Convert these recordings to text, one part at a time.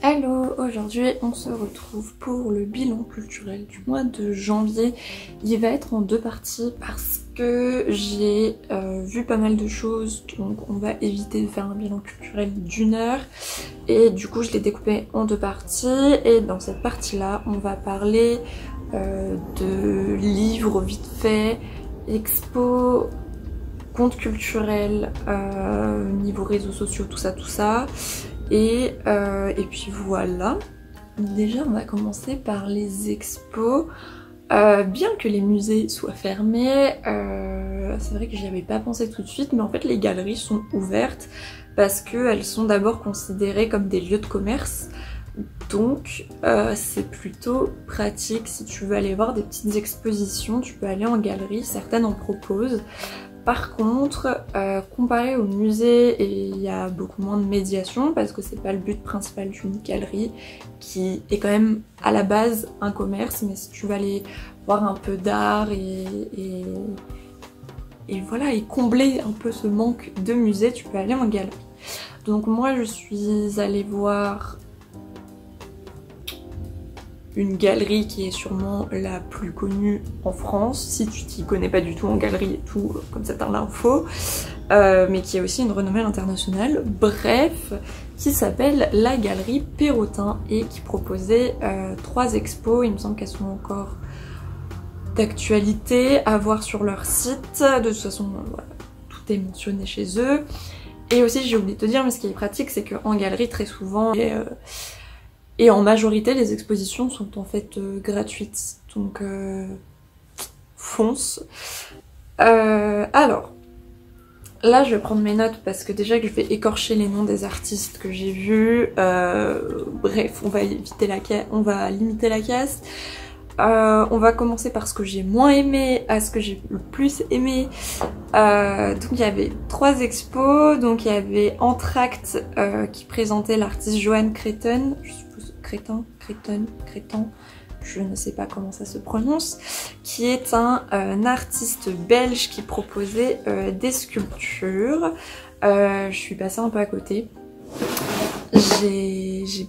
Hello, aujourd'hui on se retrouve pour le bilan culturel du mois de janvier. Il va être en deux parties parce que j'ai vu pas mal de choses, donc on va éviter de faire un bilan culturel d'1 heure. Et du coup je l'ai découpé en deux parties et dans cette partie-là on va parler de livres vite fait, expo, compte culturel, niveau réseaux sociaux, tout ça. Et puis voilà. Déjà on va commencer par les expos. Bien que les musées soient fermés, c'est vrai que j'y avais pas pensé tout de suite, mais en fait les galeries sont ouvertes parce qu'elles sont d'abord considérées comme des lieux de commerce. Donc c'est plutôt pratique si tu veux aller voir des petites expositions, tu peux aller en galerie, certaines en proposent. Par contre, comparé au musée, il y a beaucoup moins de médiation parce que c'est pas le but principal d'une galerie qui est quand même à la base un commerce, mais si tu vas aller voir un peu d'art et voilà, et combler un peu ce manque de musée, tu peux aller en galerie. Donc moi je suis allée voir une galerie qui est sûrement la plus connue en France, si tu t'y connais pas du tout en galerie et tout, comme ça t'as l'info, mais qui est aussi une renommée internationale, bref, qui s'appelle la Galerie Perrotin et qui proposait 3 expos, il me semble qu'elles sont encore d'actualité, à voir sur leur site, de toute façon voilà, tout est mentionné chez eux. Et aussi j'ai oublié de te dire, mais ce qui est pratique c'est qu'en galerie très souvent, et en majorité, les expositions sont en fait gratuites, donc fonce. Alors, là je vais prendre mes notes parce que déjà que je vais écorcher les noms des artistes que j'ai vus. Bref, on va limiter la casse. On va commencer par ce que j'ai moins aimé à ce que j'ai le plus aimé. Donc il y avait 3 expos, donc il y avait Entracte qui présentait l'artiste Johan Creighton, je suppose Creighton, je ne sais pas comment ça se prononce, qui est un artiste belge qui proposait des sculptures. Je suis passée un peu à côté. Je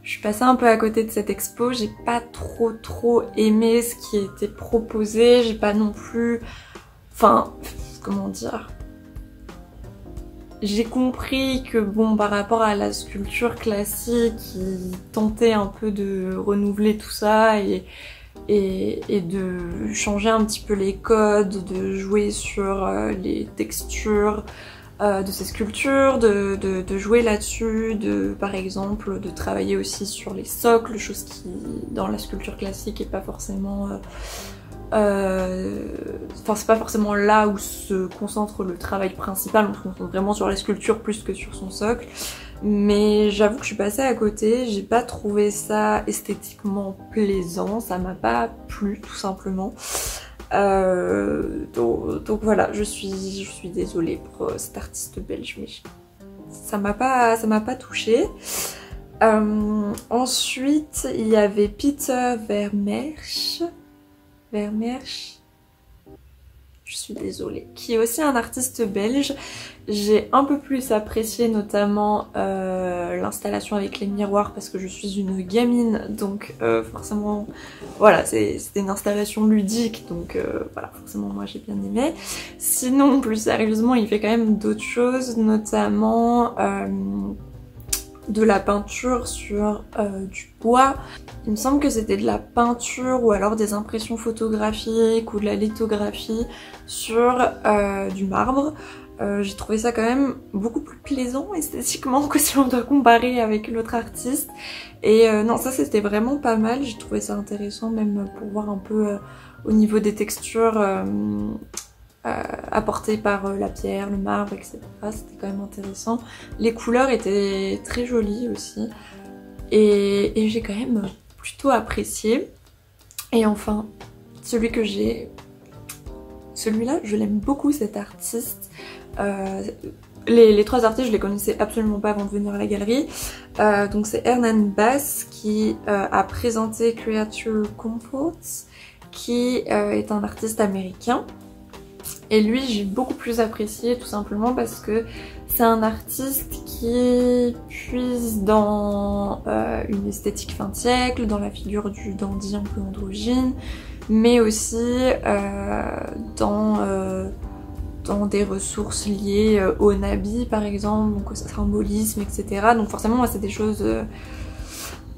suis passée un peu à côté de cette expo, j'ai pas trop aimé ce qui était proposé, j'ai pas non plus... Enfin, comment dire, j'ai compris que bon, par rapport à la sculpture classique, il tentait un peu de renouveler tout ça et de changer un petit peu les codes, de jouer sur les textures de ces sculptures, de jouer là-dessus, par exemple de travailler aussi sur les socles, chose qui dans la sculpture classique est pas forcément... Enfin c'est pas forcément là où se concentre le travail principal, on se concentre vraiment sur la sculpture plus que sur son socle, mais j'avoue que je suis passée à côté, j'ai pas trouvé ça esthétiquement plaisant, ça m'a pas plu tout simplement. Donc voilà, je suis désolée pour cet artiste belge, mais ça m'a pas touchée. Ensuite il y avait Peter Vermeersch, je suis désolée, qui est aussi un artiste belge. J'ai un peu plus apprécié notamment l'installation avec les miroirs parce que je suis une gamine, donc forcément voilà, c'était une installation ludique, donc voilà, forcément moi j'ai bien aimé. Sinon plus sérieusement il fait quand même d'autres choses, notamment de la peinture sur du bois. Il me semble que c'était de la peinture ou alors des impressions photographiques ou de la lithographie sur du marbre. J'ai trouvé ça quand même beaucoup plus plaisant esthétiquement que si on doit comparer avec l'autre artiste. Et non, ça c'était vraiment pas mal, j'ai trouvé ça intéressant même pour voir un peu au niveau des textures apportées par la pierre, le marbre, etc. C'était quand même intéressant. Les couleurs étaient très jolies aussi. Et j'ai quand même plutôt apprécié. Et enfin, celui-là, je l'aime beaucoup cet artiste. Les 3 artistes, je les connaissais absolument pas avant de venir à la galerie. Donc c'est Hernan Bass qui a présenté Creature Comforts, qui est un artiste américain. Et lui, j'ai beaucoup plus apprécié tout simplement parce que c'est un artiste qui puise dans une esthétique fin de siècle, dans la figure du dandy un peu androgyne, mais aussi dans des ressources liées au nabi par exemple, donc au symbolisme, etc. Donc forcément moi c'est des choses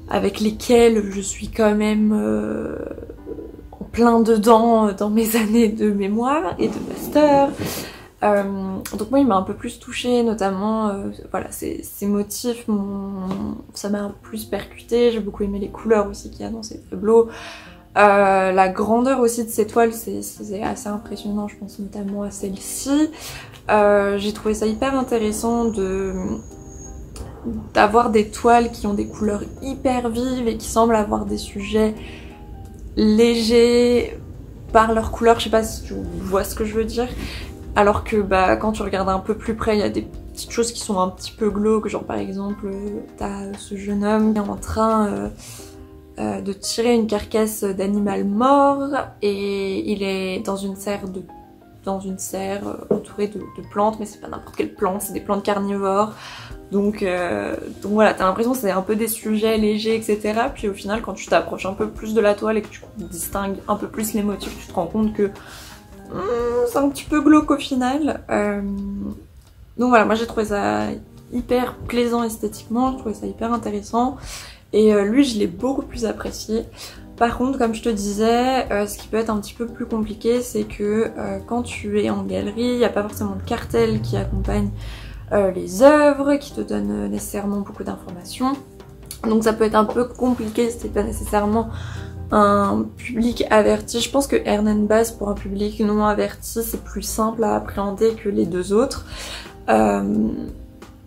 avec lesquelles je suis quand même en plein dedans dans mes années de mémoire et de master. Donc moi il m'a un peu plus touchée, notamment voilà, ces motifs, ça m'a un peu plus percuté, j'ai beaucoup aimé les couleurs aussi qu'il y a dans ces tableaux. La grandeur aussi de ces toiles, c'est assez impressionnant, je pense notamment à celle-ci. J'ai trouvé ça hyper intéressant d'avoir des toiles qui ont des couleurs hyper vives et qui semblent avoir des sujets légers par leur couleur, je sais pas si tu vois ce que je veux dire. Alors que bah, quand tu regardes un peu plus près, il y a des petites choses qui sont un petit peu glauques, genre par exemple, t'as ce jeune homme qui est en train de tirer une carcasse d'animal mort et il est dans une serre entourée de plantes, mais c'est pas n'importe quelle plante, c'est des plantes carnivores. Donc voilà, t'as l'impression que c'est un peu des sujets légers, etc. Puis au final, quand tu t'approches un peu plus de la toile et que tu distingues un peu plus les motifs, tu te rends compte que c'est un petit peu glauque au final. Donc voilà, moi j'ai trouvé ça hyper plaisant esthétiquement, j'ai trouvé ça hyper intéressant. Et lui, je l'ai beaucoup plus apprécié. Par contre, comme je te disais, ce qui peut être un petit peu plus compliqué, c'est que quand tu es en galerie, il n'y a pas forcément de cartel qui accompagne les œuvres, qui te donne nécessairement beaucoup d'informations. Donc ça peut être un peu compliqué si t'es pas nécessairement un public averti. Je pense que Hernan Bas, pour un public non averti, c'est plus simple à appréhender que les deux autres.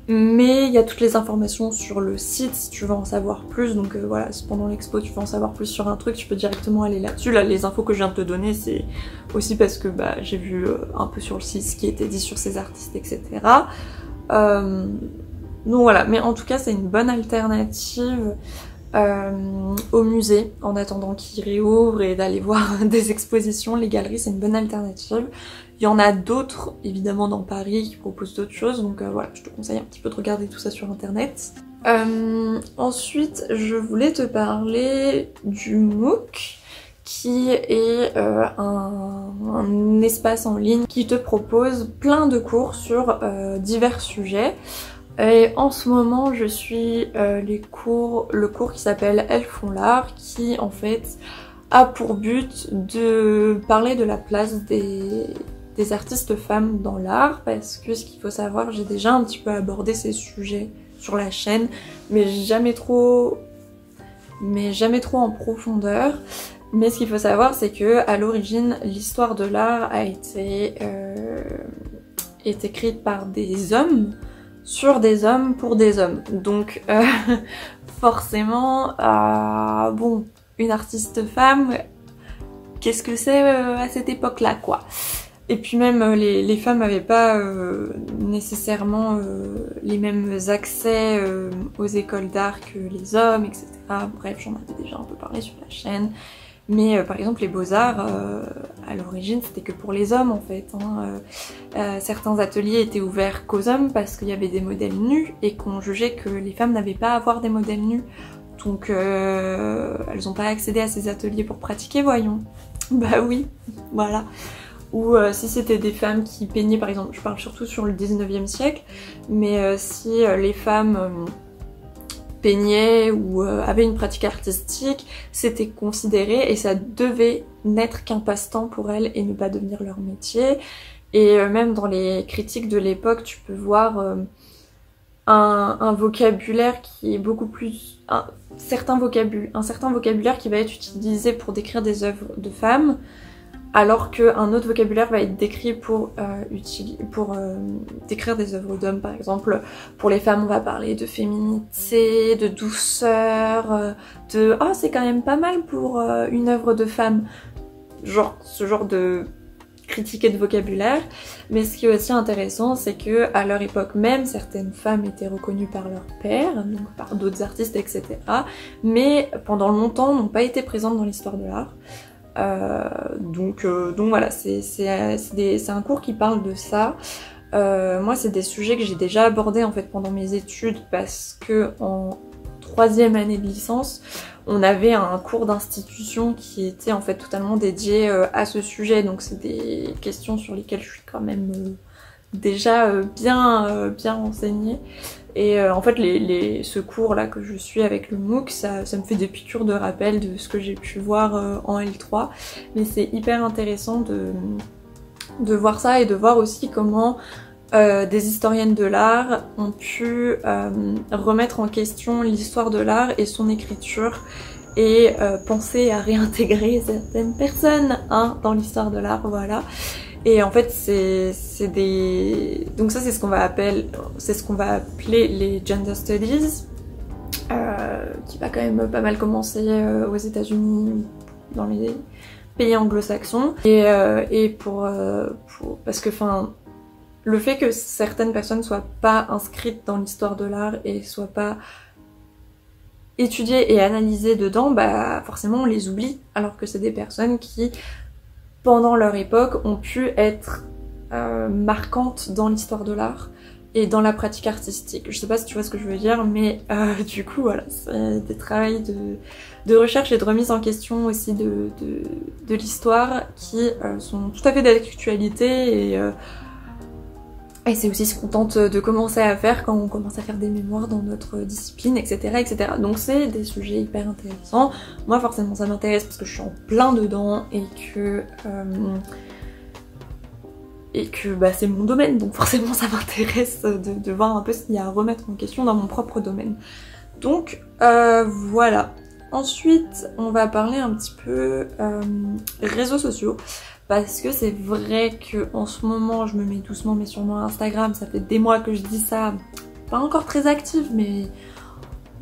Mais il y a toutes les informations sur le site si tu veux en savoir plus, donc voilà, si pendant l'expo tu veux en savoir plus sur un truc, tu peux directement aller là-dessus. Là, les infos que je viens de te donner, c'est aussi parce que bah, j'ai vu un peu sur le site ce qui était dit sur ces artistes, etc. Donc voilà, mais en tout cas c'est une bonne alternative au musée, en attendant qu'il réouvre et d'aller voir des expositions. Les galeries, c'est une bonne alternative. Il y en a d'autres, évidemment, dans Paris qui proposent d'autres choses, donc voilà, je te conseille un petit peu de regarder tout ça sur internet. Ensuite, je voulais te parler du MOOC, qui est un espace en ligne qui te propose plein de cours sur divers sujets. Et en ce moment, je suis le cours qui s'appelle Elles font l'art, qui en fait a pour but de parler de la place des artistes femmes dans l'art, parce que ce qu'il faut savoir, j'ai déjà un petit peu abordé ces sujets sur la chaîne, mais jamais trop en profondeur. Mais ce qu'il faut savoir, c'est que à l'origine, l'histoire de l'art a été écrite par des hommes, sur des hommes, pour des hommes. Donc forcément, bon, une artiste femme, qu'est-ce que c'est à cette époque-là, quoi. Et puis même les femmes n'avaient pas nécessairement les mêmes accès aux écoles d'art que les hommes, etc. Bref, j'en avais déjà un peu parlé sur la chaîne. Mais par exemple les beaux-arts, à l'origine c'était que pour les hommes en fait. Certains ateliers étaient ouverts qu'aux hommes parce qu'il y avait des modèles nus et qu'on jugeait que les femmes n'avaient pas à avoir des modèles nus. Donc elles n'ont pas accédé à ces ateliers pour pratiquer, voyons. Bah oui, voilà. Ou si c'était des femmes qui peignaient, par exemple, je parle surtout sur le 19e siècle, mais si les femmes peignaient ou avaient une pratique artistique, c'était considéré et ça devait n'être qu'un passe-temps pour elles et ne pas devenir leur métier. Et même dans les critiques de l'époque, tu peux voir un vocabulaire qui est beaucoup plus... un certain vocabulaire qui va être utilisé pour décrire des œuvres de femmes, alors qu'un autre vocabulaire va être décrit pour décrire des œuvres d'hommes. Par exemple, pour les femmes, on va parler de féminité, de douceur, de « oh, c'est quand même pas mal pour une œuvre de femme ». Genre, ce genre de critique et de vocabulaire. Mais ce qui est aussi intéressant, c'est que à leur époque même, certaines femmes étaient reconnues par leur père, donc par d'autres artistes, etc. Mais pendant longtemps, n'ont pas été présentes dans l'histoire de l'art. Donc voilà, c'est un cours qui parle de ça. Moi c'est des sujets que j'ai déjà abordés en fait pendant mes études parce que en 3e année de licence, on avait un cours d'institution qui était en fait totalement dédié à ce sujet, donc c'est des questions sur lesquelles je suis quand même déjà bien renseignée. Et en fait ce cours là que je suis avec le MOOC, ça me fait des piqûres de rappel de ce que j'ai pu voir en L3, mais c'est hyper intéressant de voir ça et de voir aussi comment des historiennes de l'art ont pu remettre en question l'histoire de l'art et son écriture et penser à réintégrer certaines personnes dans l'histoire de l'art, voilà. Et en fait c'est des... Donc ça c'est ce qu'on va appeler les gender studies, qui va quand même pas mal commencer aux États-Unis, dans les pays anglo-saxons, et parce que enfin le fait que certaines personnes soient pas inscrites dans l'histoire de l'art et soient pas étudiées et analysées dedans, bah forcément on les oublie, alors que c'est des personnes qui, pendant leur époque, ont pu être marquantes dans l'histoire de l'art et dans la pratique artistique. Je sais pas si tu vois ce que je veux dire, mais du coup voilà, c'est des travaux de recherche et de remise en question aussi de l'histoire qui sont tout à fait d'actualité, et c'est aussi ce qu'on tente de commencer à faire quand on commence à faire des mémoires dans notre discipline, etc. etc. Donc c'est des sujets hyper intéressants. Moi forcément ça m'intéresse parce que je suis en plein dedans et que bah, c'est mon domaine, donc forcément ça m'intéresse de voir un peu ce qu'il y a à remettre en question dans mon propre domaine. Donc voilà. Ensuite on va parler un petit peu réseaux sociaux. Parce que c'est vrai que en ce moment je me mets doucement mais sûrement Instagram, ça fait des mois que je dis ça, pas encore très active mais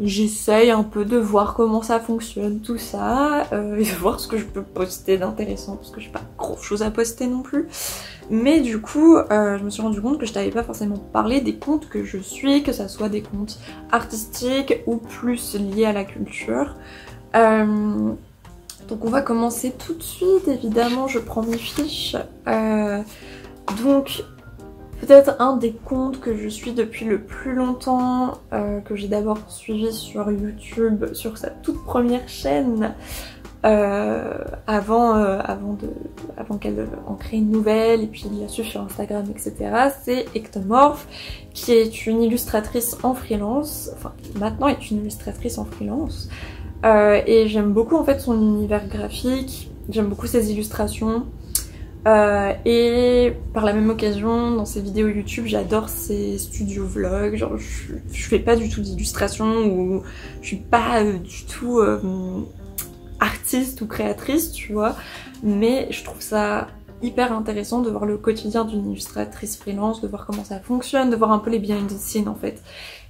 j'essaye un peu de voir comment ça fonctionne tout ça, et de voir ce que je peux poster d'intéressant parce que j'ai pas grand chose à poster non plus. Mais du coup je me suis rendu compte que je t'avais pas forcément parlé des comptes que je suis, que ça soit des comptes artistiques ou plus liés à la culture. Donc on va commencer tout de suite, évidemment je prends mes fiches. Donc peut-être un des comptes que je suis depuis le plus longtemps, que j'ai d'abord suivi sur YouTube, sur sa toute première chaîne, avant qu'elle en crée une nouvelle, et puis il la suit sur Instagram, etc. C'est Ectomorph, qui est une illustratrice en freelance, enfin maintenant est une illustratrice en freelance. Et j'aime beaucoup en fait son univers graphique, j'aime beaucoup ses illustrations, et par la même occasion dans ses vidéos YouTube j'adore ses studio vlogs. Genre je fais pas du tout d'illustration ou je suis pas du tout artiste ou créatrice, tu vois, mais je trouve ça hyper intéressant de voir le quotidien d'une illustratrice freelance, de voir comment ça fonctionne, de voir un peu les behind the scenes en fait.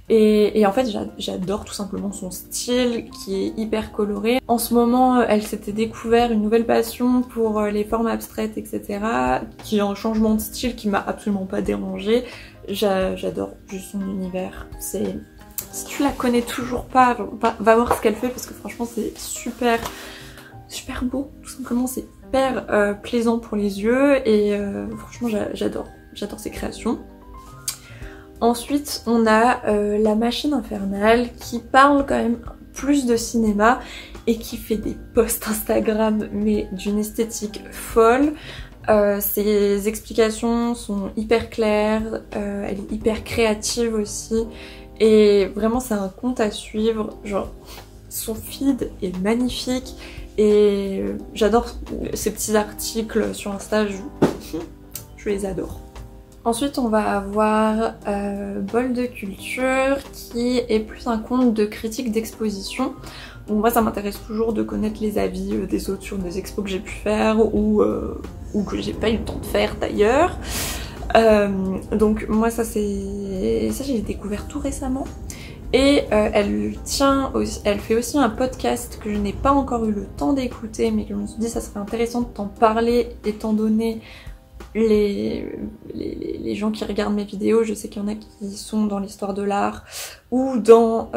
Et en fait j'adore tout simplement son style qui est hyper coloré. En ce moment elle s'était découvert une nouvelle passion pour les formes abstraites, etc. qui est un changement de style qui m'a absolument pas dérangée. J'adore juste son univers. Si tu la connais toujours pas, va voir ce qu'elle fait parce que franchement c'est super beau, tout simplement c'est hyper plaisant pour les yeux et franchement j'adore ses créations. Ensuite on a La Machine Infernale qui parle quand même plus de cinéma et qui fait des posts Instagram mais d'une esthétique folle. Ses explications sont hyper claires, elle est hyper créative aussi et vraiment c'est un compte à suivre, genre son feed est magnifique et j'adore ces petits articles sur Insta, je les adore. Ensuite on va avoir Bol de Culture qui est plus un compte de critique d'exposition. Donc moi ça m'intéresse toujours de connaître les avis des autres sur des expos que j'ai pu faire ou que j'ai pas eu le temps de faire d'ailleurs. Donc moi ça j'ai découvert tout récemment. Et elle fait aussi un podcast que je n'ai pas encore eu le temps d'écouter mais que je me suis dit ça serait intéressant de t'en parler étant donné les gens qui regardent mes vidéos. Je sais qu'il y en a qui sont dans l'histoire de l'art ou dans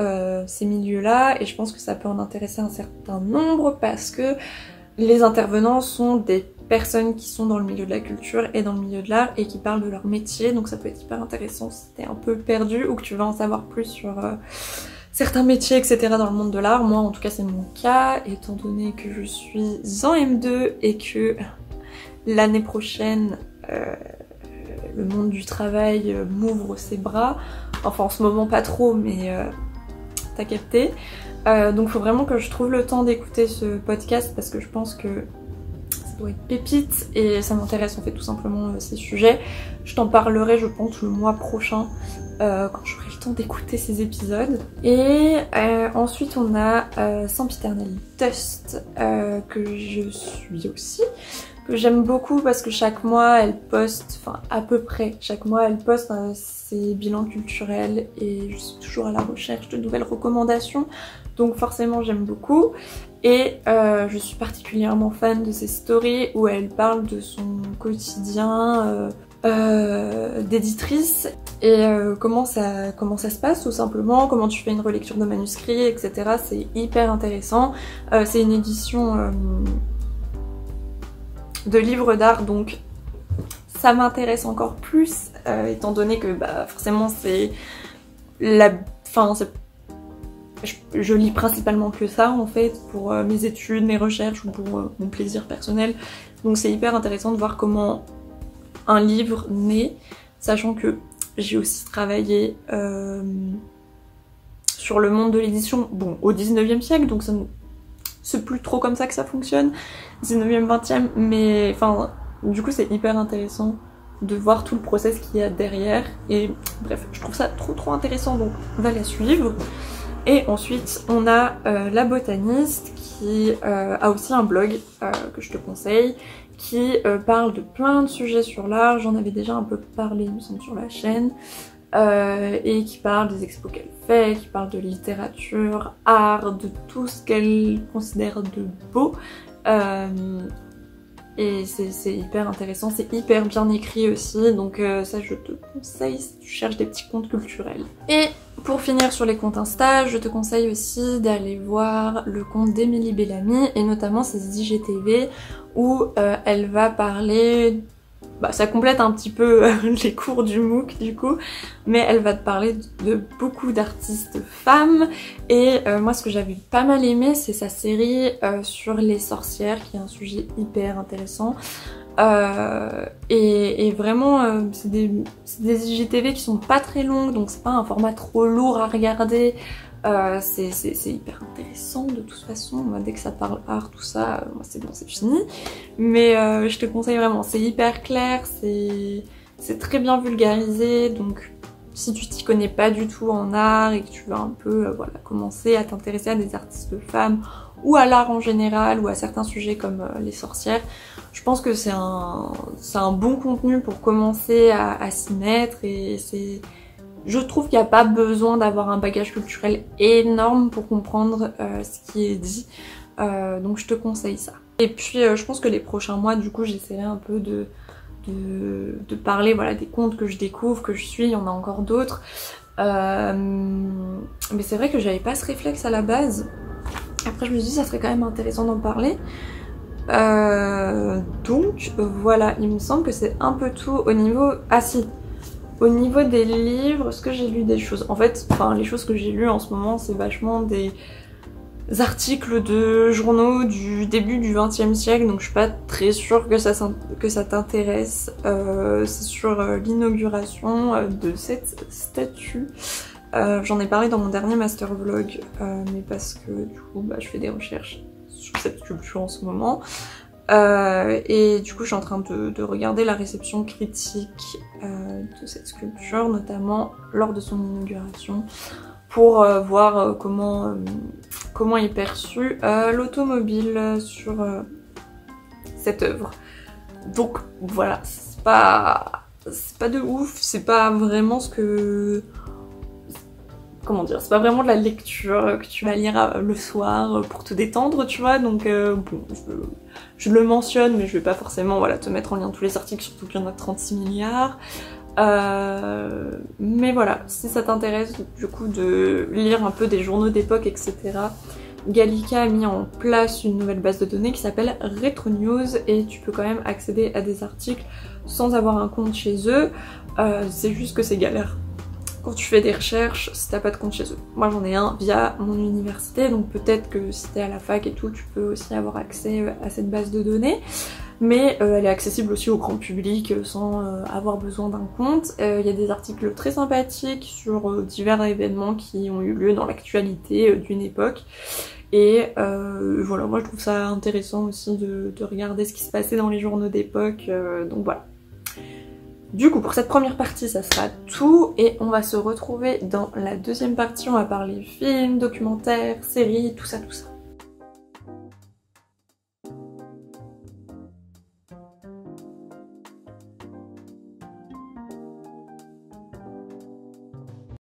ces milieux-là et je pense que ça peut en intéresser un certain nombre parce que les intervenants sont des personnes qui sont dans le milieu de la culture et dans le milieu de l'art et qui parlent de leur métier, donc ça peut être hyper intéressant si t'es un peu perdu ou que tu veux en savoir plus sur certains métiers, etc. dans le monde de l'art. Moi en tout cas c'est mon cas, étant donné que je suis en M2 et que l'année prochaine le monde du travail m'ouvre ses bras, enfin en ce moment pas trop mais t'as capté. Donc faut vraiment que je trouve le temps d'écouter ce podcast parce que je pense que ça doit être pépite et ça m'intéresse en fait tout simplement ces sujets. Je t'en parlerai je pense le mois prochain quand j'aurai le temps d'écouter ces épisodes. Et ensuite on a Sempiternelle Dust que je suis aussi, que j'aime beaucoup parce que chaque mois elle poste, enfin à peu près chaque mois elle poste ses bilans culturels et je suis toujours à la recherche de nouvelles recommandations, donc forcément j'aime beaucoup. Et je suis particulièrement fan de ses stories où elle parle de son quotidien d'éditrice et comment ça se passe tout simplement, comment tu fais une relecture de manuscrit, etc. C'est hyper intéressant. C'est une édition de livres d'art, donc ça m'intéresse encore plus étant donné que bah, forcément c'est la... Enfin, je lis principalement que ça en fait pour mes études, mes recherches ou pour mon plaisir personnel, donc c'est hyper intéressant de voir comment un livre naît, sachant que j'ai aussi travaillé sur le monde de l'édition, bon, au 19e siècle, donc c'est plus trop comme ça que ça fonctionne, 19e, 20e, mais enfin, du coup c'est hyper intéressant de voir tout le process qu'il y a derrière, et bref, je trouve ça trop intéressant, donc va la suivre. Et ensuite on a La Botaniste qui a aussi un blog que je te conseille, qui parle de plein de sujets sur l'art, j'en avais déjà un peu parlé il me semble sur la chaîne, et qui parle des expos qu'elle fait, qui parle de littérature, art, de tout ce qu'elle considère de beau, et c'est hyper intéressant, c'est hyper bien écrit aussi, donc ça je te conseille si tu cherches des petits comptes culturels. Et pour finir sur les comptes Insta, je te conseille aussi d'aller voir le compte d'Émilie Bellamy et notamment ses IGTV où elle va parler, bah ça complète un petit peu les cours du MOOC du coup, mais elle va te parler de beaucoup d'artistes femmes et moi ce que j'avais pas mal aimé c'est sa série sur les sorcières qui est un sujet hyper intéressant. Et vraiment c'est des IGTV qui sont pas très longues, donc c'est pas un format trop lourd à regarder, c'est hyper intéressant de toute façon. Moi, dès que ça parle art tout ça, moi c'est bon, c'est fini, mais je te conseille vraiment, c'est hyper clair, c'est très bien vulgarisé, donc si tu t'y connais pas du tout en art et que tu veux un peu voilà, commencer à t'intéresser à des artistes femmes ou à l'art en général ou à certains sujets comme les sorcières, je pense que c'est un bon contenu pour commencer à s'y mettre, et je trouve qu'il n'y a pas besoin d'avoir un bagage culturel énorme pour comprendre ce qui est dit, donc je te conseille ça. Et puis je pense que les prochains mois du coup j'essaierai un peu de parler voilà, des comptes que je découvre, que je suis, il y en a encore d'autres, mais c'est vrai que j'avais pas ce réflexe à la base. Après je me suis dit ça serait quand même intéressant d'en parler. Donc voilà, il me semble que c'est un peu tout au niveau... Ah si, au niveau des livres, est-ce que j'ai lu des choses? En fait, enfin les choses que j'ai lues en ce moment c'est vachement des articles de journaux du début du XXe siècle, donc je suis pas très sûre que ça t'intéresse. C'est sur l'inauguration de cette statue. J'en ai parlé dans mon dernier master vlog, mais parce que du coup bah, je fais des recherches sur cette sculpture en ce moment. Et du coup je suis en train de regarder la réception critique de cette sculpture, notamment lors de son inauguration, pour voir comment est perçue l'automobile sur cette œuvre. Donc voilà, c'est pas de ouf, c'est pas vraiment ce que... Comment dire, c'est pas vraiment de la lecture que tu vas lire le soir pour te détendre, tu vois, donc bon, je le mentionne, mais je vais pas forcément voilà, te mettre en lien tous les articles, surtout qu'il y en a 36 milliards. Mais voilà, si ça t'intéresse du coup de lire un peu des journaux d'époque, etc., Gallica a mis en place une nouvelle base de données qui s'appelle Retro News et tu peux quand même accéder à des articles sans avoir un compte chez eux. C'est juste que c'est galère quand tu fais des recherches si t'as pas de compte chez eux. Moi j'en ai un via mon université, donc peut-être que si t'es à la fac et tout, tu peux aussi avoir accès à cette base de données. Mais elle est accessible aussi au grand public sans avoir besoin d'un compte. Il y a des articles très sympathiques sur divers événements qui ont eu lieu dans l'actualité d'une époque. Et voilà, moi je trouve ça intéressant aussi de regarder ce qui se passait dans les journaux d'époque, donc voilà. Du coup pour cette première partie ça sera tout et on va se retrouver dans la deuxième partie, on va parler films, documentaires, séries, tout ça tout ça.